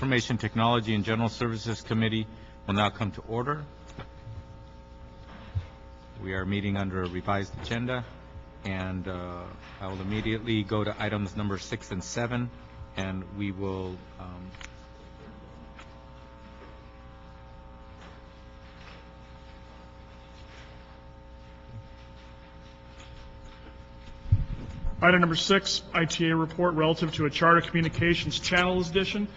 Information Technology and General Services Committee will now come to order. We are meeting under a revised agenda, and I will immediately go to items number 6 and 7, and we will Item number 6, ITA report relative to a Charter Communications Channel addition.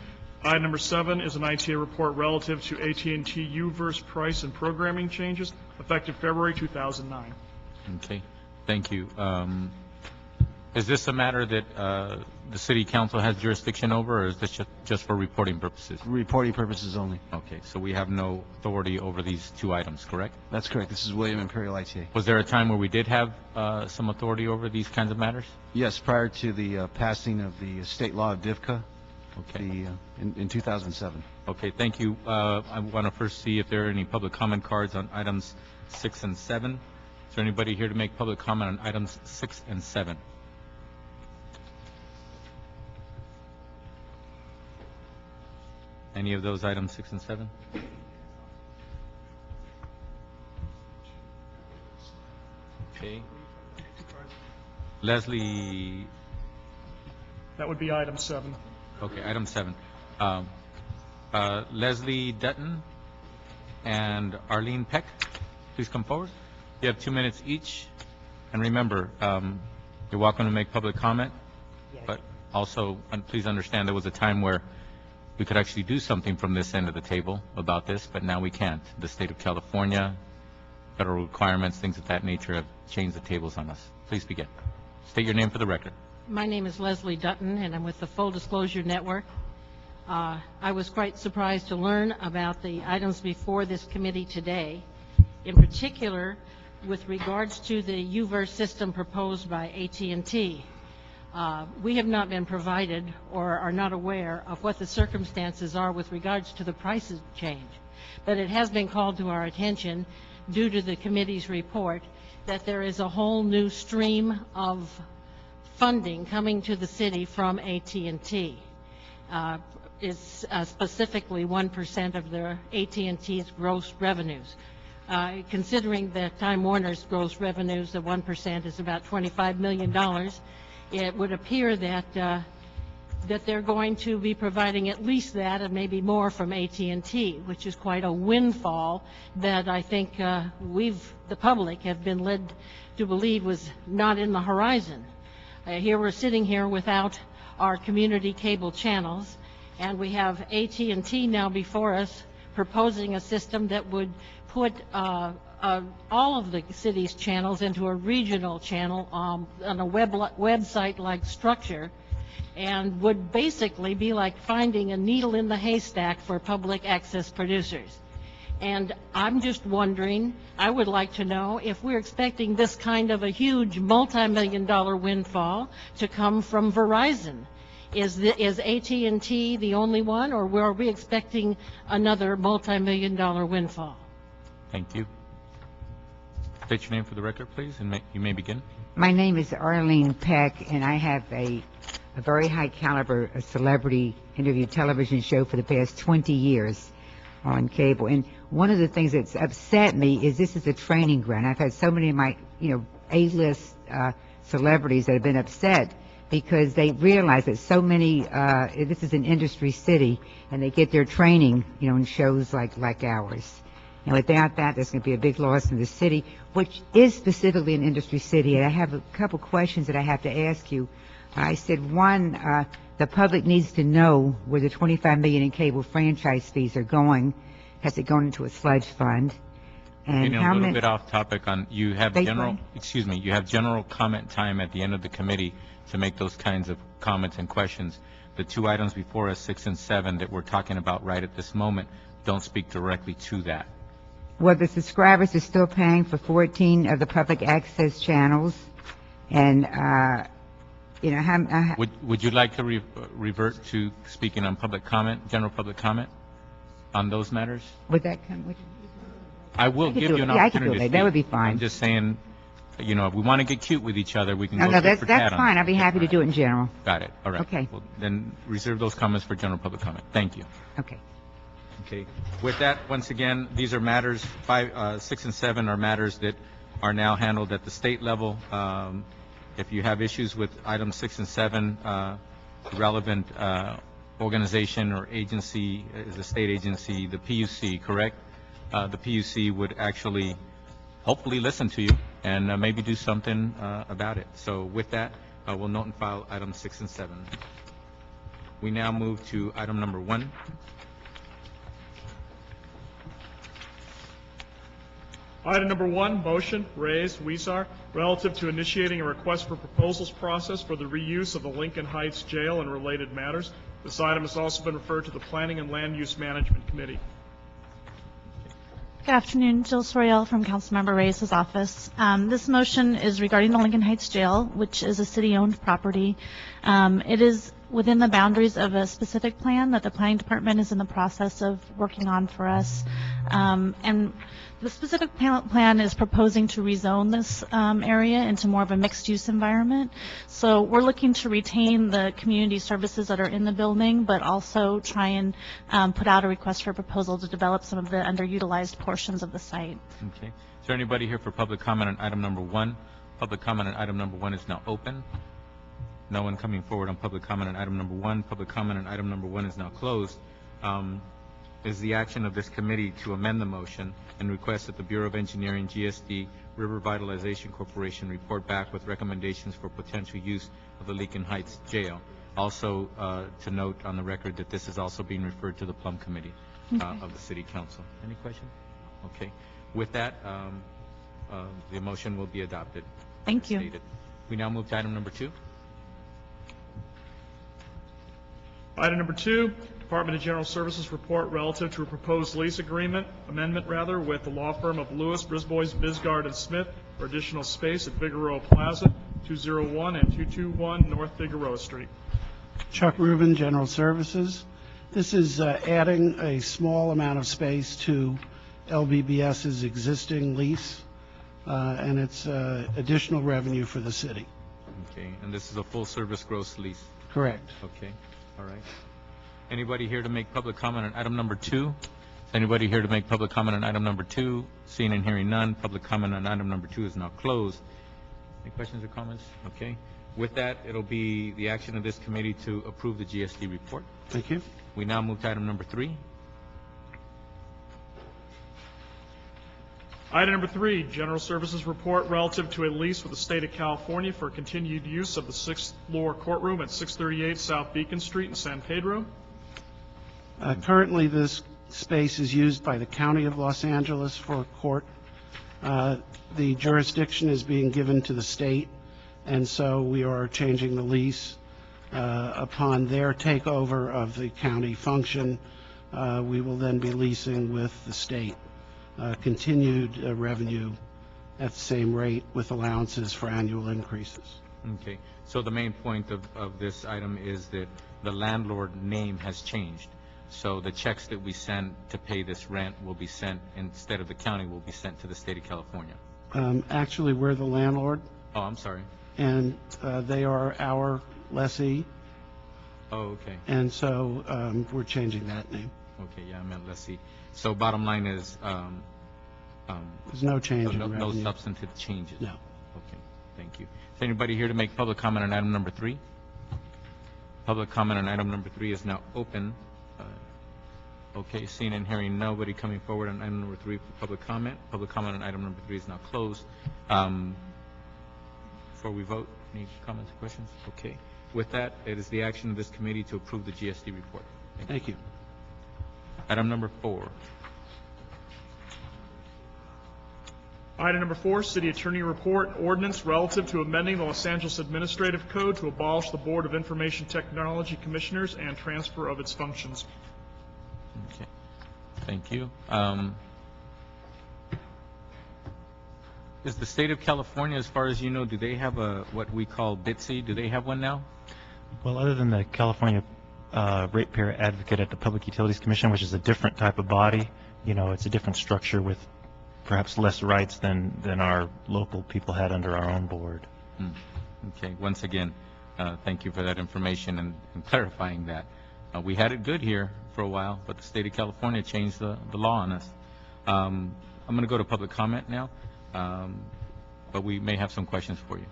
Item number 7 is an ITA report relative to AT&T UVerse price and programming changes effective February 2009. Okay, thank you. Is this a matter that the City Council has jurisdiction over, or is this just for reporting purposes? Reporting purposes only. Okay, so we have no authority over these two items, correct? That's correct. This is William Imperial ITA. Was there a time where we did have some authority over these kinds of matters? Yes, prior to the passing of the state law of DIVCA. Okay. In 2007. Okay, thank you. I want to first see if there are any public comment cards on items 6 and 7. Is there anybody here to make public comment on items 6 and 7? Any of those items 6 and 7? Okay. Leslie. That would be item 7. Okay, item 7. Leslie Dutton and Arlene Peck, please come forward. You have 2 minutes each. And remember, you're welcome to make public comment, but also please understand there was a time where we could actually do something from this end of the table about this, but now we can't. The state of California, federal requirements, things of that nature have changed the tables on us. Please begin. State your name for the record. My name is Leslie Dutton, and I'm with the Full Disclosure Network. I was quite surprised to learn about the items before this committee today, in particular with regards to the UVerse system proposed by AT&T. We have not been provided or are not aware of what the circumstances are with regards to the prices change. But it has been called to our attention due to the committee's report that there is a whole new stream of funding coming to the city from AT&T. It's specifically 1% of the AT&T's gross revenues. Considering that Time Warner's gross revenues, the 1% is about $25 million, it would appear that that they're going to be providing at least that and maybe more from AT&T, which is quite a windfall that I think the public have been led to believe was not in the horizon. Here we're sitting here without our community cable channels, and we have AT&T now before us proposing a system that would put all of the city's channels into a regional channel on a website-like structure, and would basically be like finding a needle in the haystack for public access producers. And I'm just wondering, I would like to know if we're expecting this kind of a huge multi-million-dollar windfall to come from Verizon. Is AT&T the only one, or are we expecting another multi-million-dollar windfall? Thank you. State your name for the record, please, and you may begin. My name is Arlene Peck, and I have a very high caliber celebrity interview television show for the past 20 years on cable. And one of the things that's upset me is this is a training ground. I've had so many of my, A-list celebrities that have been upset because they realize that so many, this is an industry city, and they get their training, in shows like ours. And without that, there's going to be a big loss in the city, which is specifically an industry city. And I have a couple questions that I have to ask you. I said, one, the public needs to know where the $25 million in cable franchise fees are going. Has it gone into a sludge fund? And how a little bit off topic on, you have general comment time at the end of the committee to make those kinds of comments and questions. The two items before us, 6 and 7, that we're talking about right at this moment, don't speak directly to that. Well, the subscribers are still paying for 14 of the public access channels, and would you like to revert to speaking on public comment, general public comment, on those matters? Would that come? I will give you an opportunity to speak. That would be fine. I'm just saying, you know, if we want to get cute with each other, we can No, go no, tit for tat that's on fine. it. I'll be happy to do it in general. Got it. All right. Okay. Well, then reserve those comments for general public comment. Thank you. Okay. Okay. With that, once again, these are matters, 5, 6, and 7 are matters that are now handled at the state level. If you have issues with items 6 and 7, the relevant organization or agency is a state agency, the PUC, correct? The PUC would actually hopefully listen to you and maybe do something about it. So with that, we'll note and file items 6 and 7. We now move to item number 1. Item number 1, motion, Reyes, Weezer, relative to initiating a request for proposals process for the reuse of the Lincoln Heights Jail and related matters. This item has also been referred to the Planning and Land Use Management Committee. Good afternoon, Jill Soriel from Councilmember Reyes' office. This motion is regarding the Lincoln Heights Jail, which is a city-owned property. It is within the boundaries of a specific plan that the planning department is in the process of working on for us. And the specific plan is proposing to rezone this area into more of a mixed-use environment. So we're looking to retain the community services that are in the building, but also try and put out a request for proposal to develop some of the underutilized portions of the site. Okay. Is there anybody here for public comment on item number 1? Public comment on item number 1 is now open. No one coming forward on public comment on item number 1. Public comment on item number 1 is now closed. Is the action of this committee to amend the motion and request that the Bureau of Engineering, GSD, River Vitalization Corporation report back with recommendations for potential use of the Lincoln Heights Jail. Also, to note on the record that this is also being referred to the Plum Committee of the City Council. Any questions? Okay. With that, the motion will be adopted. Thank you. Stated. We now move to item number 2. Item number 2, Department of General Services report relative to a proposed lease amendment with the law firm of Lewis, Brisbois, Bisgard, and Smith for additional space at Figueroa Plaza, 201 and 221 North Figueroa Street. Chuck Rubin, General Services. This is adding a small amount of space to LBBS's existing lease, and it's additional revenue for the city. Okay. And this is a full-service gross lease. Correct. Okay. All right. Anybody here to make public comment on item number 2? Is anybody here to make public comment on item number 2? Seeing and hearing none, public comment on item number 2 is now closed. Any questions or comments? Okay. With that, it'll be the action of this committee to approve the GSD report. Thank you. We now move to item number 3. Item number 3, General Services report relative to a lease with the State of California for continued use of the 6th floor courtroom at 638 South Beacon Street in San Pedro. Currently, this space is used by the County of Los Angeles for court. The jurisdiction is being given to the state, and so we are changing the lease. Upon their takeover of the county function, we will then be leasing with the state. Continued revenue at the same rate with allowances for annual increases. Okay. So the main point of this item is that the landlord name has changed. So the checks that we send to pay this rent will be sent, instead of the county, will be sent to the state of California. Actually, we're the landlord, Oh, I'm sorry. and they are our lessee, Oh, okay. and so we're changing that name. Okay, yeah, I meant, let's see. So bottom line is, There's no change in no revenue. substantive changes? No. Okay, thank you. Is anybody here to make public comment on item number 3? Public comment on item number 3 is now open. Okay, seeing and hearing nobody coming forward on item number 3 for public comment. Public comment on item number 3 is now closed. Before we vote, any comments or questions? Okay. With that, it is the action of this committee to approve the GSD report. Thank you. Item number 4. Item number 4, City Attorney Report, Ordinance relative to amending the Los Angeles Administrative Code to abolish the Board of Information Technology Commissioners and transfer of its functions. Okay, thank you. Is the state of California, as far as you know, do they have what we call BITSI? Do they have one now? Well, other than the California Ratepayer Advocate at the Public Utilities Commission, which is a different type of body, you know, it's a different structure with perhaps less rights than our local people had under our own board. Okay, once again, thank you for that information and clarifying that. We had it good here for a while, but the state of California changed the law on us. I'm going to go to public comment now, but we may have some questions for you.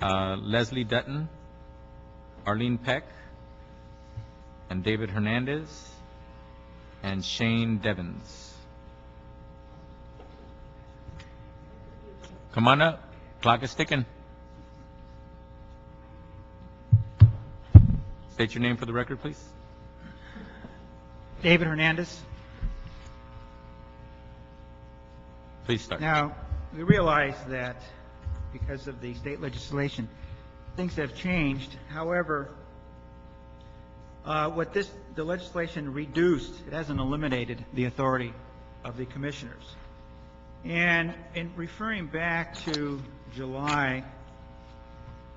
Leslie Dutton, Arlene Peck, and David Hernandez, and Shane Devins. Come on up. Clock is ticking. State your name for the record, please. David Hernandez. Please start. Now, we realize that because of the state legislation, things have changed. However, the legislation reduced, it hasn't eliminated the authority of the commissioners. And in referring back to July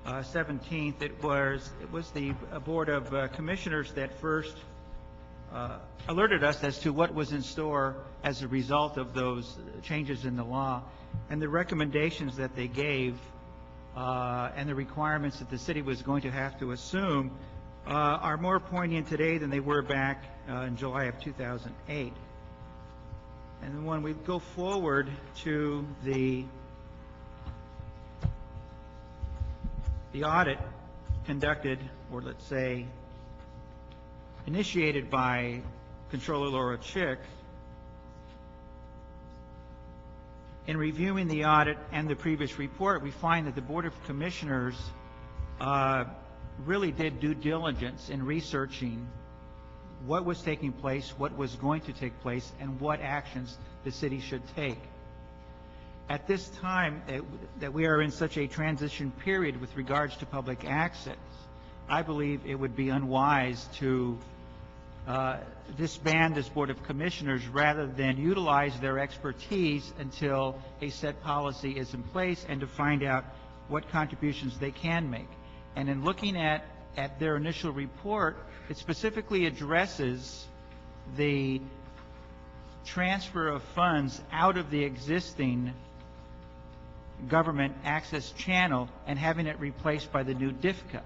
17th, it was the Board of Commissioners that first alerted us as to what was in store as a result of those changes in the law, and the recommendations that they gave and the requirements that the city was going to have to assume are more poignant today than they were back in July of 2008. And then when we go forward to the audit conducted, or let's say initiated by Controller Laura Chick, in reviewing the audit and the previous report, we find that the Board of Commissioners really did due diligence in researching what was taking place, what was going to take place, and what actions the city should take. At this time that we are in such a transition period with regards to public access, I believe it would be unwise to disband this Board of Commissioners rather than utilize their expertise until a set policy is in place and to find out what contributions they can make. And in looking at their initial report, it specifically addresses the transfer of funds out of the existing government access channel and having it replaced by the new DFCA.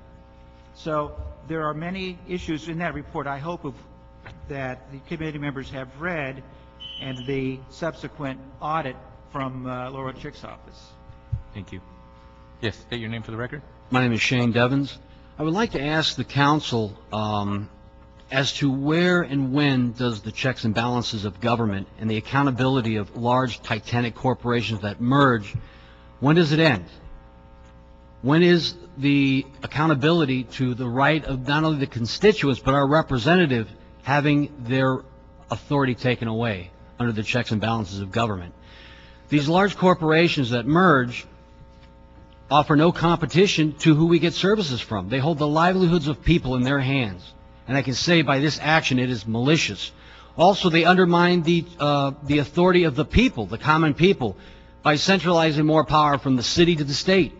So there are many issues in that report I hope that the committee members have read, and the subsequent audit from Laura Chick's office. Thank you. Yes, state your name for the record. My name is Shane Devins. I would like to ask the council as to where and when does the checks and balances of government and the accountability of large titanic corporations that merge, when does it end? When is the accountability to the right of not only the constituents but our representative having their authority taken away under the checks and balances of government? These large corporations that merge offer no competition to who we get services from. They hold the livelihoods of people in their hands. And I can say by this action it is malicious. Also, they undermine the authority of the people, the common people, by centralizing more power from the city to the state.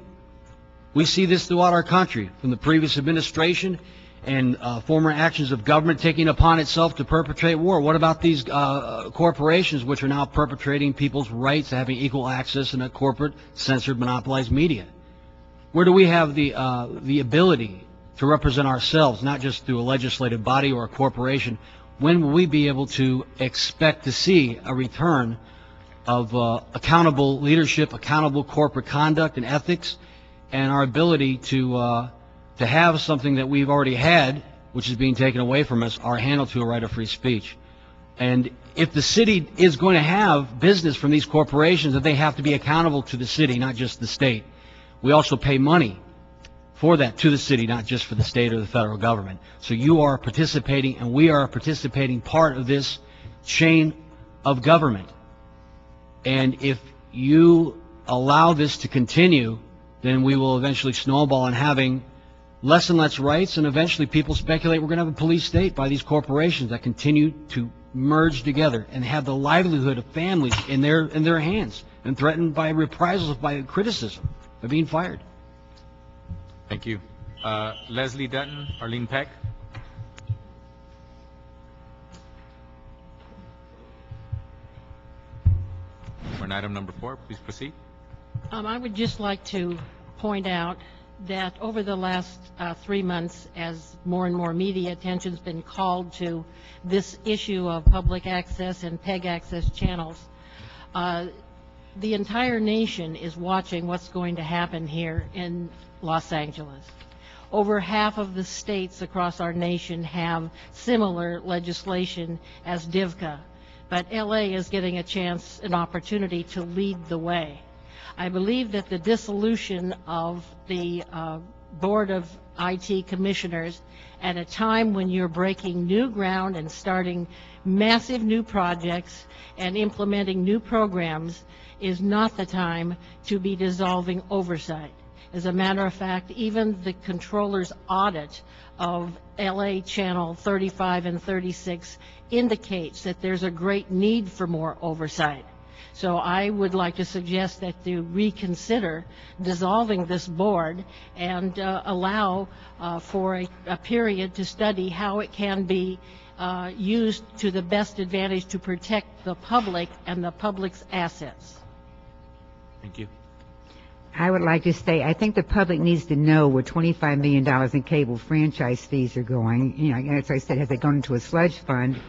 We see this throughout our country, from the previous administration and former actions of government taking upon itself to perpetrate war. What about these corporations which are now perpetrating people's rights to having equal access in a corporate, censored, monopolized media? Where do we have the ability to represent ourselves, not just through a legislative body or a corporation? When will we be able to expect to see a return of accountable leadership, accountable corporate conduct and ethics, and our ability to have something that we've already had, which is being taken away from us, our handle to a right of free speech? And if the city is going to have business from these corporations, that they have to be accountable to the city, not just the state. We also pay money for that to the city, not just for the state or the federal government. So you are participating, and we are a participating part of this chain of government. And if you allow this to continue, then we will eventually snowball in having less and less rights, and eventually people speculate we're going to have a police state by these corporations that continue to merge together and have the livelihood of families in their hands and threatened by reprisals, by criticism, by being fired. Thank you. Leslie Dutton, Arlene Peck. We're item number 4. Please proceed. I would just like to point out that over the last 3 months, as more and more media attention's been called to this issue of public access and PEG access channels, the entire nation is watching what's going to happen here in Los Angeles. Over half of the states across our nation have similar legislation as DIVCA, but LA is getting a chance, an opportunity to lead the way. I believe that the dissolution of the Board of IT Commissioners at a time when you're breaking new ground and starting massive new projects and implementing new programs is not the time to be dissolving oversight. As a matter of fact, even the controller's audit of LA Channel 35 and 36 indicates that there's a great need for more oversight. So I would like to suggest that you reconsider dissolving this board and allow for a period to study how it can be used to the best advantage to protect the public and the public's assets. Thank you. I would like to say, I think the public needs to know where $25 million in cable franchise fees are going. You know, as I said, has it gone into a sludge fund?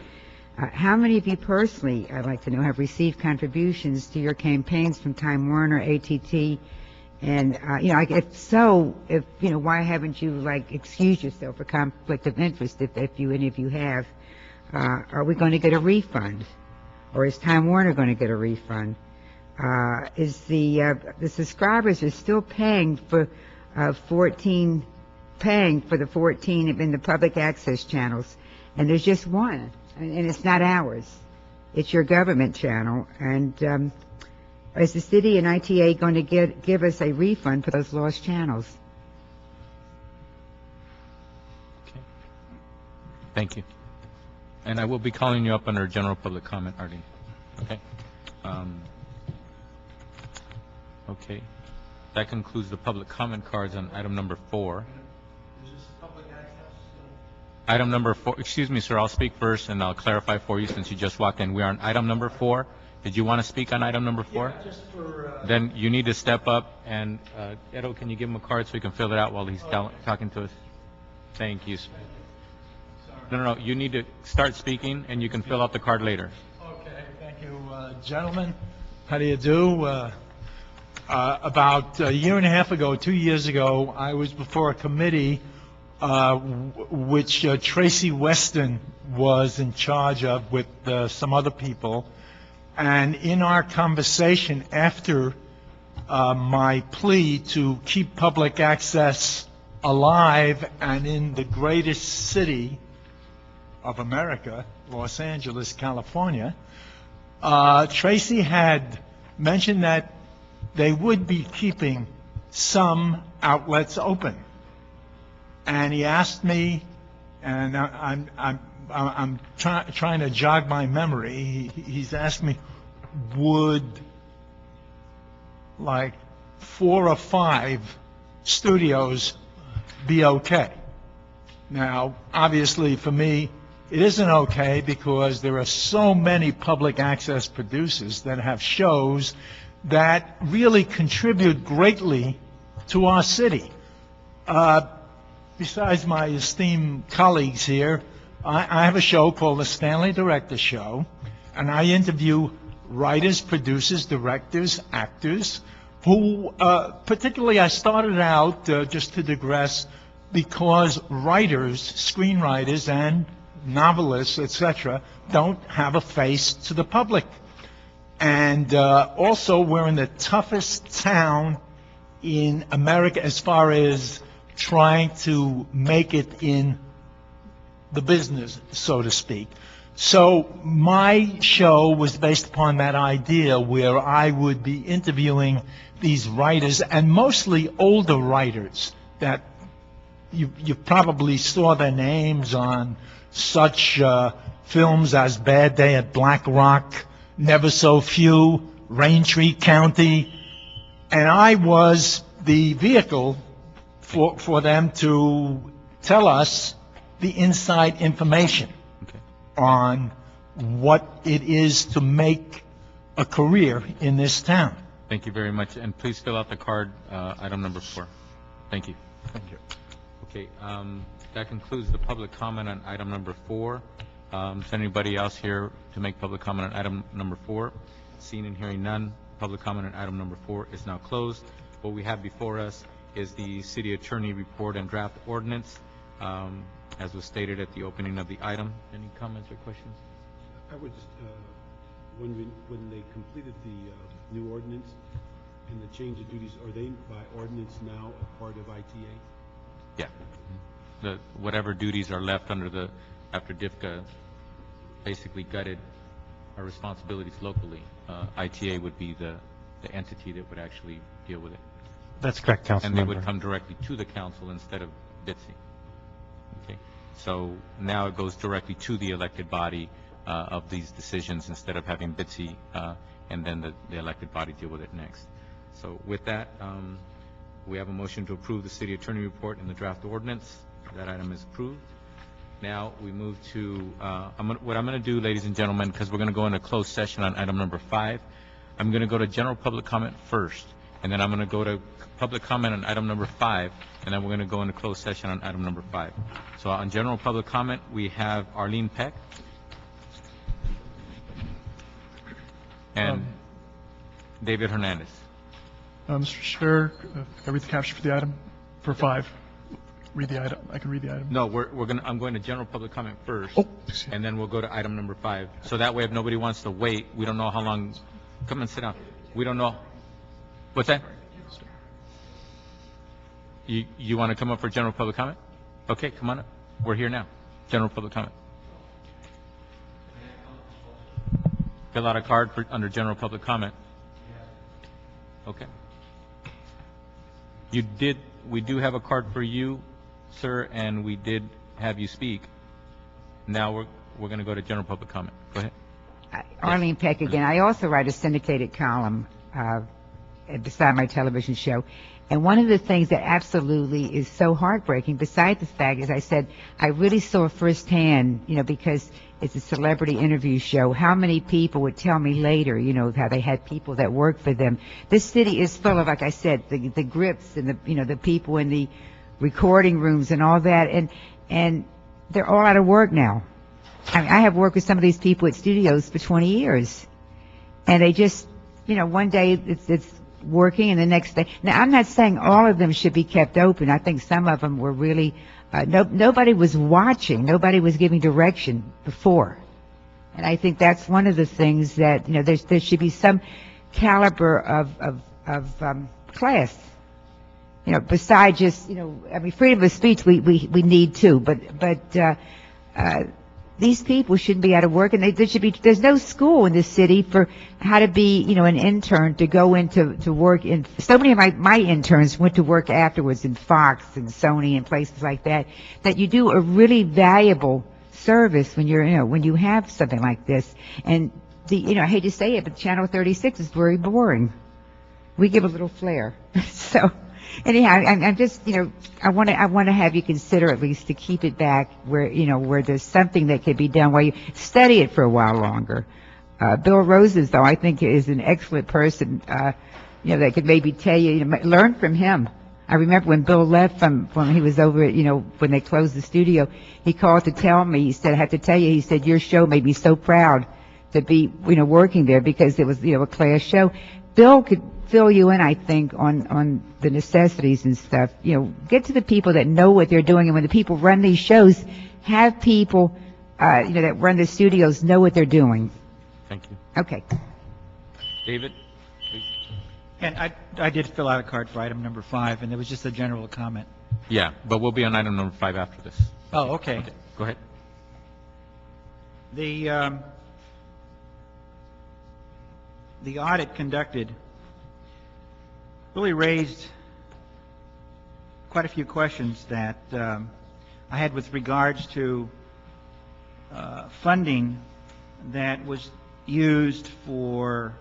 How many of you personally, I'd like to know, have received contributions to your campaigns from Time Warner, AT&T, and, you know, if so, you know, why haven't you, like, excused yourself for conflict of interest if any of you have? Are we going to get a refund? Or is Time Warner going to get a refund? Is the subscribers are still paying for 14 in the public access channels, and there's just one, and it's not ours. It's your government channel, and is the city and ITA going to give us a refund for those lost channels? Okay. Thank you. And I will be calling you up under general public comment, Arlene. Okay. Okay. That concludes the public comment cards on item number 4. Is this public access? Item number 4, excuse me, sir, I'll speak first and I'll clarify for you since you just walked in. We are on item number 4. Did you want to speak on item number 4? Yeah, just for... Then you need to step up and, Edo, can you give him a card so he can fill it out while he's talking to us? Thank you, sir. No, you need to start speaking and you can fill out the card later. Okay, thank you, gentlemen. How do you do? About a year and a half ago, 2 years ago, I was before a committee which Tracy Weston was in charge of with some other people. And in our conversation after my plea to keep public access alive and in the greatest city of America, Los Angeles, California, Tracy had mentioned that they would be keeping some outlets open. And he asked me, and I'm trying to jog my memory. He's asked me, would like 4 or 5 studios be okay? Now, obviously for me, it isn't okay because there are so many public access producers that have shows that really contribute greatly to our city. Besides my esteemed colleagues here, I have a show called the Stanley Director Show, and I interview writers, producers, directors, actors, who particularly I started out, just to digress, because writers, screenwriters, and novelists, etc., don't have a face to the public. And also, we're in the toughest town in America as far as trying to make it in the business, so to speak. So my show was based upon that idea where I would be interviewing these writers, and mostly older writers that you probably saw their names on such films as Bad Day at Black Rock, Never So Few, Raintree County, and I was the vehicle for them to tell us the inside information on what it is to make a career in this town. Thank you very much, and please fill out the card, item number 4. Thank you. Thank you. Okay, that concludes the public comment on item number 4. Is there anybody else here to make public comment on item number 4? Seeing and hearing none, public comment on item number 4 is now closed. What we have before us is the city attorney report and draft ordinance, as was stated at the opening of the item. Any comments or questions? I would just, when they completed the new ordinance and the change of duties, are they by ordinance now a part of ITA? Yeah. Whatever duties are left after DFCA basically gutted our responsibilities locally, ITA would be the entity that would actually deal with it. That's correct, Council And they Member. would come directly to the council instead of BITSI. Okay, so now it goes directly to the elected body of these decisions instead of having BITSI and then the elected body deal with it next. So with that, we have a motion to approve the city attorney report and the draft ordinance. That item is approved. Now we move to, what I'm going to do, ladies and gentlemen, because we're going to go into closed session on item number 5, I'm going to go to general public comment first, and then I'm going to go to public comment on item number 5, and then we're going to go into closed session on item number 5. So on general public comment, we have Arlene Peck and David Hernandez. Mr. Chair, can I read the caption for the item? For 5. Read the item. I can read the item. No, I'm going to general public comment first, Oh, and then we'll go to item number 5. So that way, if nobody wants to wait, we don't know how long. Come and sit down. We don't know. What's that? You want to come up for general public comment? Okay, come on up. We're here now. General public comment. Fill out a card under general public comment. Okay. We do have a card for you, sir, and we did have you speak. Now we're going to go to general public comment. Go ahead. Arlene Peck again. I also write a syndicated column beside my television show. And one of the things that absolutely is so heartbreaking, besides the fact, as I said, I really saw firsthand, because it's a celebrity interview show, how many people would tell me later, how they had people that work for them. This city is full of, like I said, the grips and the people in the recording rooms and all that, and they're all out of work now. I mean, I have worked with some of these people at studios for 20 years, and they just, one day it's working and the next day. Now, I'm not saying all of them should be kept open. I think some of them were really, nobody was watching. Nobody was giving direction before. And I think that's one of the things that, there should be some caliber of class. Besides just, freedom of speech we need too, but these people shouldn't be out of work, and there's no school in this city for how to be, an intern to go into work in. So many of my interns went to work afterwards in Fox and Sony and places like that you do a really valuable service when when you have something like this. And I hate to say it, but Channel 36 is very boring. We give a little flair. So anyhow, I'm just, I want to have you consider at least to keep it back where, where there's something that could be done while you study it for a while longer. Bill Roses, though, I think is an excellent person, that could maybe tell you, learn from him. I remember when Bill left when he was over at, when they closed the studio, he called to tell me, he said, I have to tell you, he said, your show made me so proud to be, working there because it was, a class show. Bill could fill you in, I think, on the necessities and stuff. Get to the people that know what they're doing, and when the people run these shows, have people, that run the studios know what they're doing. Thank you. Okay. David, please. And I did fill out a card for item number 5, and there was just a general comment. Yeah, but we'll be on item number 5 after this. Oh, okay. Go ahead. The audit conducted really raised quite a few questions that I had with regards to funding that was used for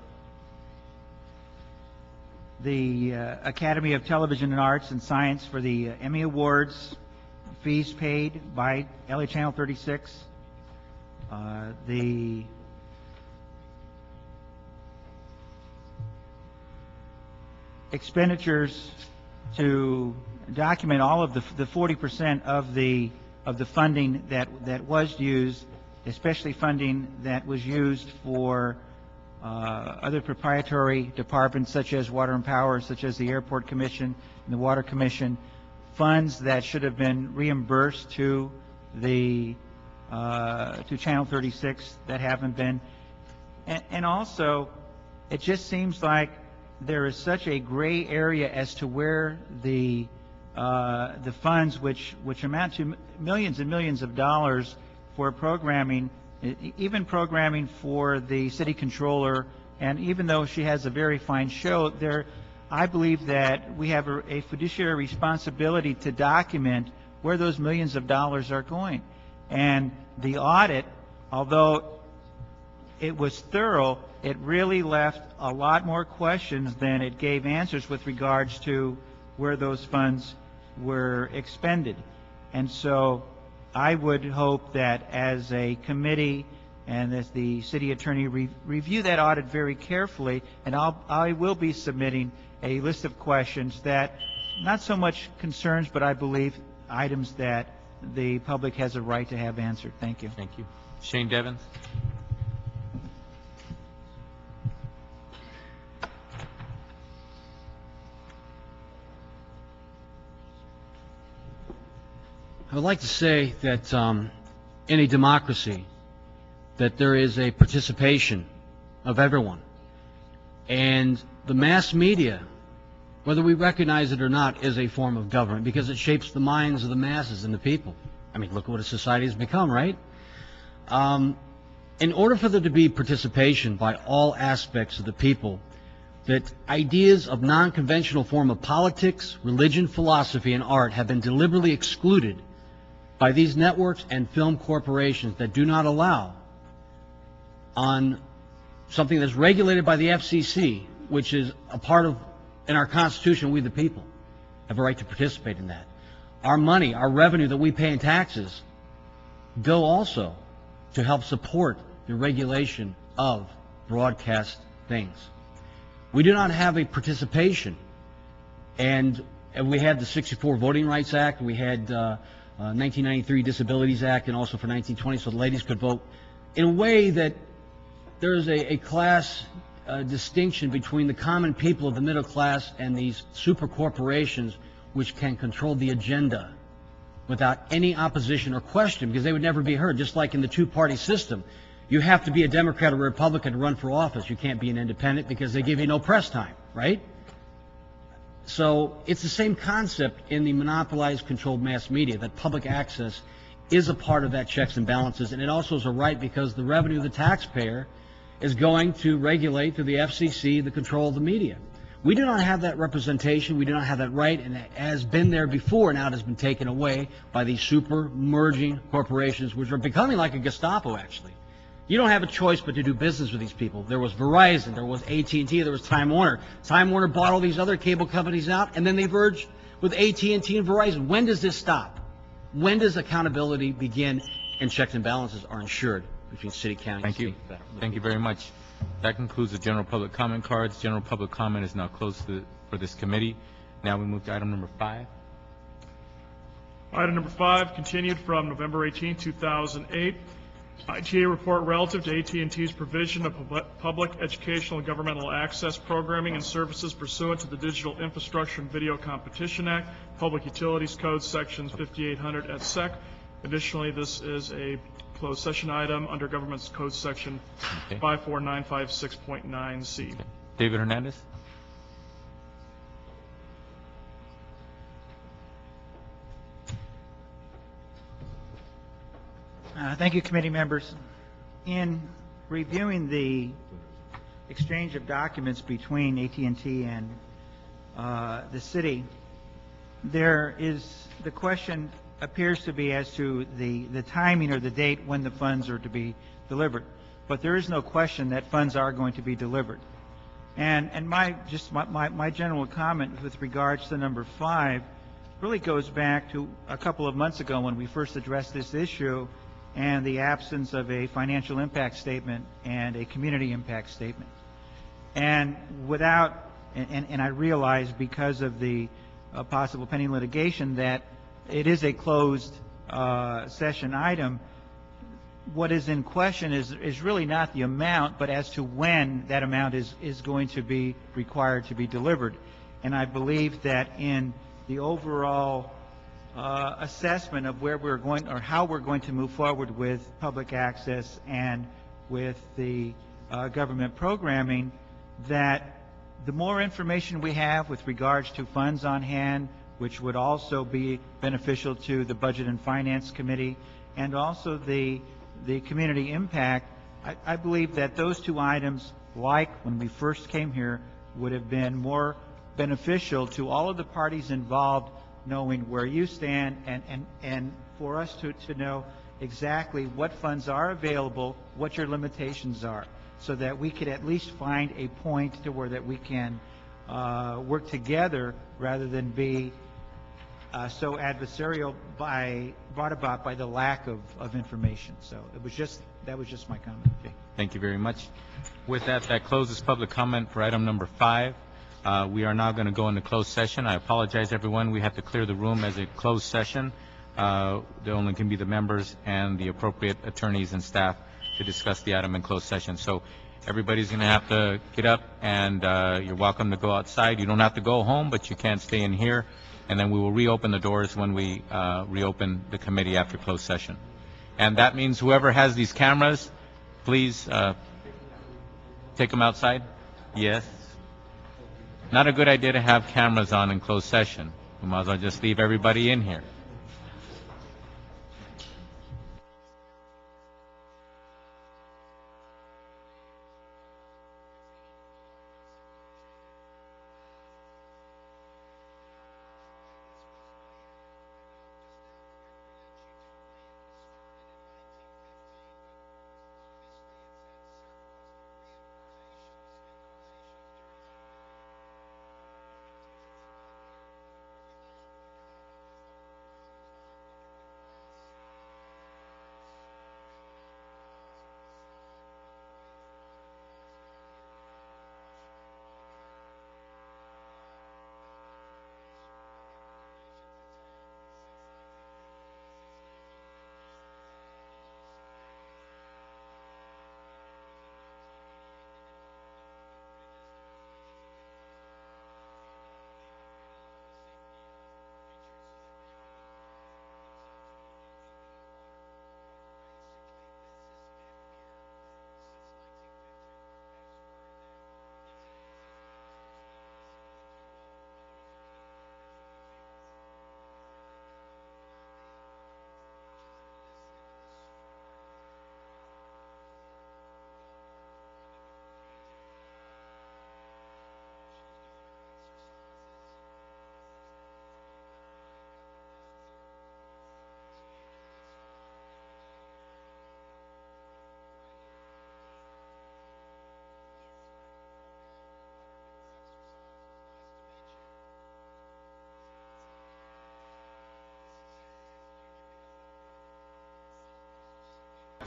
the Academy of Television and Arts and Science for the Emmy Awards, fees paid by LA Channel 36, the expenditures to document all of the 40% of the funding that was used, especially funding that was used for other proprietary departments such as Water and Power, such as the Airport Commission and the Water Commission, funds that should have been reimbursed to the to Channel 36 that haven't been. And also, it just seems like there is such a gray area as to where the funds, which amount to millions and millions of dollars for programming, even programming for the city controller, and even though she has a very fine show, I believe that we have a fiduciary responsibility to document where those millions of dollars are going. And the audit, although it was thorough, it really left a lot more questions than it gave answers with regards to where those funds were expended. And so I would hope that as a committee and as the city attorney review that audit very carefully, and I will be submitting a list of questions that not so much concerns, but I believe items that the public has a right to have answered. Thank you. Thank you. Shane Devins. I would like to say that in a democracy, that there is a participation of everyone. And the mass media, whether we recognize it or not, is a form of government because it shapes the minds of the masses and the people. I mean, look what a society has become, right? In order for there to be participation by all aspects of the people, that ideas of non-conventional form of politics, religion, philosophy, and art have been deliberately excluded by these networks and film corporations that do not allow on something that's regulated by the FCC, which is a part of, in our Constitution, we the people have a right to participate in that. Our money, our revenue that we pay in taxes go also to help support the regulation of broadcast things. We do not have a participation, and we had the 64 Voting Rights Act, we had 1993 Disabilities Act, and also for 1920, so the ladies could vote, in a way that there is a class distinction between the common people of the middle class and these super corporations which can control the agenda without any opposition or question, because they would never be heard. Just like in the two-party system, you have to be a Democrat or Republican to run for office. You can't be an independent because they give you no press time, right? So it's the same concept in the monopolized, controlled mass media, that public access is a part of that checks and balances, and it also is a right because the revenue of the taxpayer is going to regulate through the FCC the control of the media. We do not have that representation, we do not have that right, and it has been there before, now it has been taken away by these super merging corporations, which are becoming like a Gestapo, actually. You don't have a choice but to do business with these people. There was Verizon, there was AT&T, there was Time Warner. Time Warner bought all these other cable companies out, and then they merged with AT&T and Verizon. When does this stop? When does accountability begin and checks and balances are ensured between city, county, and state? Thank you very much. That concludes the general public comment cards. General public comment is now closed for this committee. Now we move to item number 5. Item number 5, continued from November 18, 2008. ITA report relative to AT&T's provision of public educational and governmental access programming and services pursuant to the Digital Infrastructure and Video Competition Act, Public Utilities Code, Sections 5800 et sec. Additionally, this is a closed session item under Government's Code Section 54956.9C. Okay. David Hernandez. Thank you, committee members. In reviewing the exchange of documents between AT&T and the city, the question appears to be as to the timing or the date when the funds are to be delivered. But there is no question that funds are going to be delivered. And my general comment with regards to number 5 really goes back to a couple of months ago when we first addressed this issue and the absence of a financial impact statement and a community impact statement. And without and I realize because of the possible pending litigation that it is a closed session item. What is in question is really not the amount, but as to when that amount is going to be required to be delivered. And I believe that in the overall assessment of where we're going or how we're going to move forward with public access and with the government programming, that the more information we have with regards to funds on hand, which would also be beneficial to the Budget and Finance Committee, and also the community impact, I believe that those two items, like when we first came here, would have been more beneficial to all of the parties involved, knowing where you stand and for us to know exactly what funds are available, what your limitations are, so that we could at least find a point to where that we can work together rather than be so adversarial brought about by the lack of information. So that was just my comment. Okay. Thank you very much. With that, that closes public comment for item number 5. We are now going to go into closed session. I apologize, everyone. We have to clear the room as a closed session. There only can be the members and the appropriate attorneys and staff to discuss the item in closed session. So everybody's going to have to get up, and you're welcome to go outside. You don't have to go home, but you can't stay in here. And then we will reopen the doors when we reopen the committee after closed session. And that means whoever has these cameras, please take them outside. Yes. Not a good idea to have cameras on in closed session. We might as well just leave everybody in here.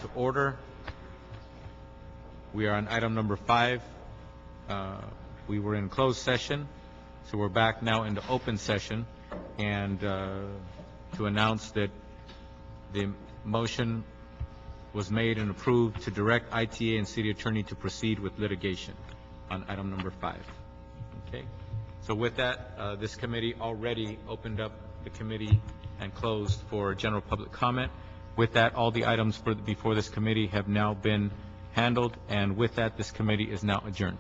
To order. We are on item number 5. We were in closed session, so we're back now into open session, and to announce that the motion was made and approved to direct ITA and City Attorney to proceed with litigation on item number 5. Okay. So with that, this committee already opened up the committee and closed for general public comment. With that, all the items before this committee have now been handled, and with that, this committee is now adjourned.